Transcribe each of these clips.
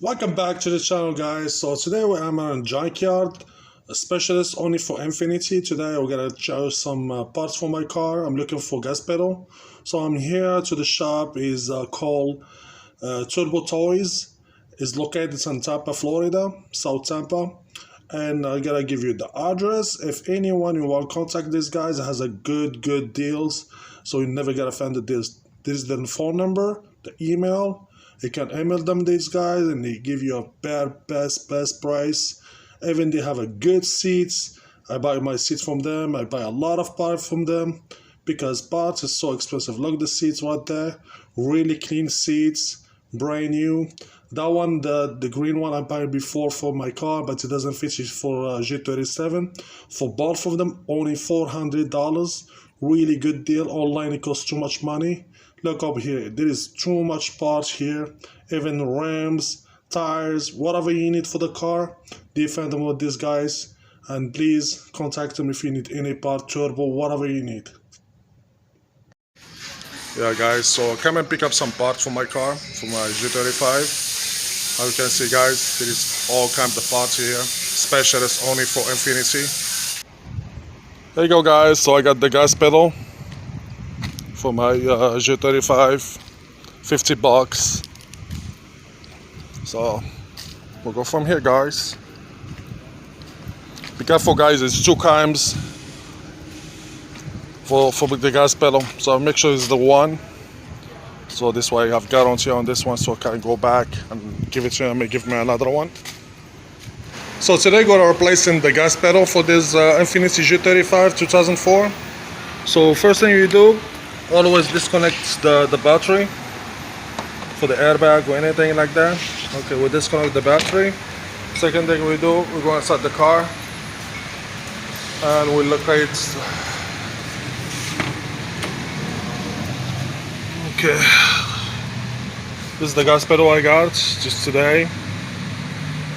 Welcome back to the channel, guys. So today I'm on Junkyard, a specialist only for Infiniti. Today we're gonna show some parts for my car. I'm looking for gas pedal, so I'm here to the shop. Is called Turbo Toys. Is located in Tampa, Florida, South Tampa, and I gotta give you the address. If anyone you want to contact these guys, it has a good deals, so you never get offended. This is the phone number, the email. You can email them these guys, and they give you a best price. Even they have a good seats. I buy my seats from them. I buy a lot of parts from them because parts is so expensive. Look, the seats right there, really clean seats, brand new. That one, the green one, I bought before for my car, but it doesn't fit it for G37. For both of them, only $400. Really good deal. Online it costs too much money. Look up here, there is too much parts here, even rims, tires, whatever you need for the car. They find them with these guys, and please contact them if you need any part, turbo, whatever you need. Yeah, guys, so come and pick up some parts for my car, for my G35. As you can see, guys, there is all kinds of parts here, specialist only for Infiniti. There you go, guys. So I got the gas pedal for my G35, $50. So we'll go from here, guys. Be careful, guys, it's 2 times for the gas pedal, so make sure it's the one. So this way I have guarantee on this one, so I can go back and give it to him and give me another one. So today we're replacing the gas pedal for this Infiniti G35 2004. So first thing you do, always disconnect the battery for the airbag or anything like that. Okay, we disconnect the battery. Second thing we do, we're going to start the car and we locate. Okay, this is the gas pedal I got just today.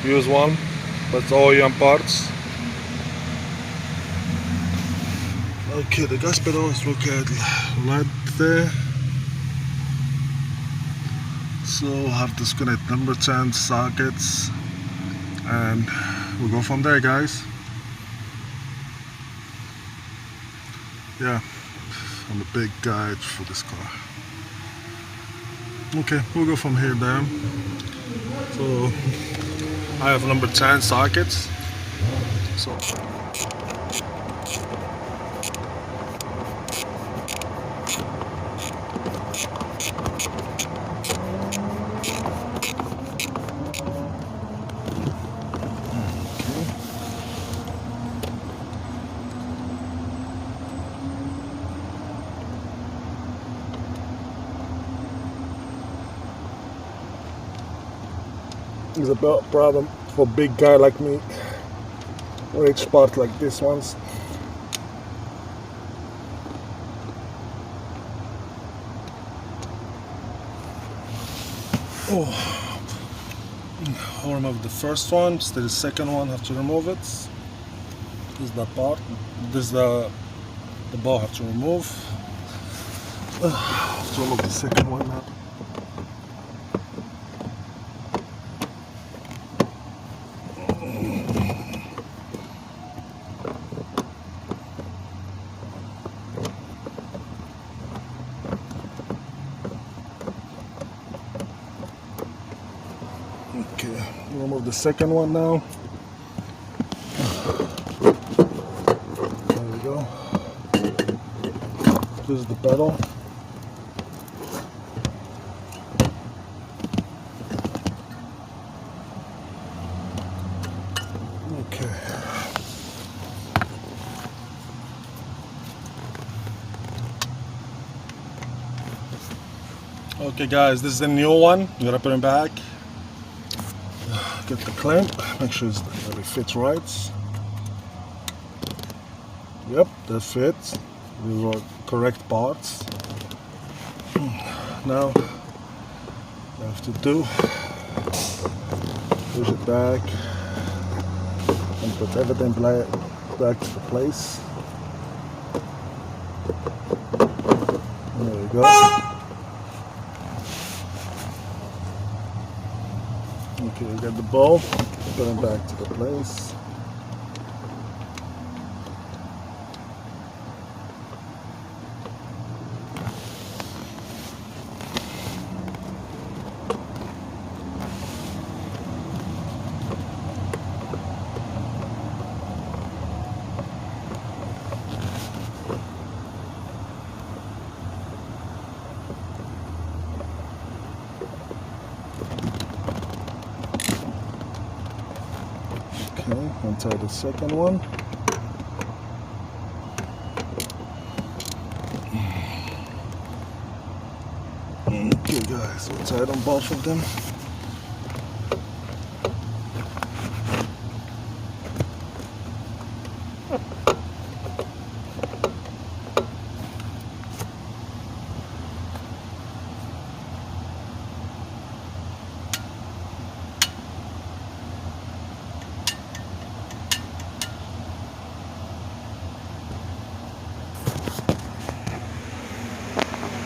Use one, but OEM parts. Okay, the gas pedal is located right there. So I have to disconnect number 10 sockets and we'll go from there, guys. Yeah, I'm a big guy for this car. Okay, we'll go from here down. So I have number 10 sockets. So it's a problem for a big guy like me or each part like this ones. Oh, I'll remove the first one. Still the second one, have to remove it. This is the part. This is the ball have to remove. Have to remove the second one now. Okay, remove the second one now. There we go. This is the pedal. Okay. Okay, guys, this is the new one. You gotta put it back. Get the clamp, make sure that it fits right. Yep, that fits. These are correct parts. Now, you have to do, push it back and put everything back to the place. There we go. Okay, we got the ball. Put it back to the place. Okay, untie the second one. Okay guys, we'll tie on both of them.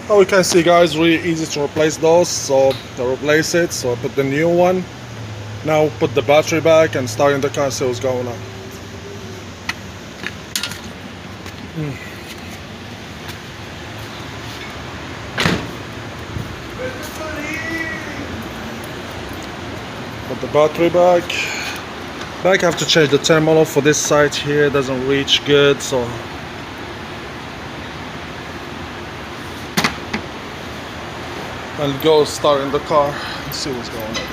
Oh, you can see guys, really easy to replace those, so I replace it, so I put the new one. Now put the battery back and starting the car, see what's going on. Put the battery back. I have to change the terminal for this side here, it doesn't reach good, so and go start in the car and see what's going on there.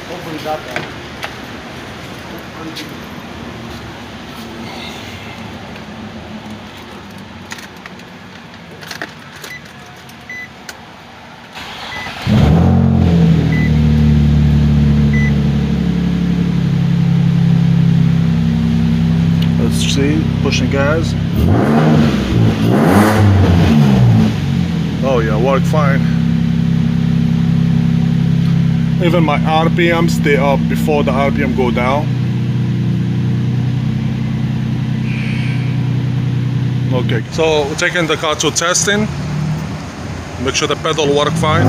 Hopefully not that. Let's see, pushing gas. Oh yeah, work fine. Even my RPM stay up before the RPM go down. Okay, so we're taking the car to testing. Make sure the pedal work fine.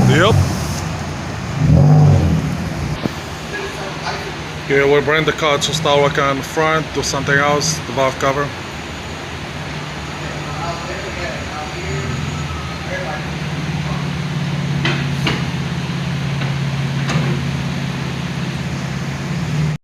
Yep. Okay, we'll bring the car to start working on the front, do something else, the valve cover.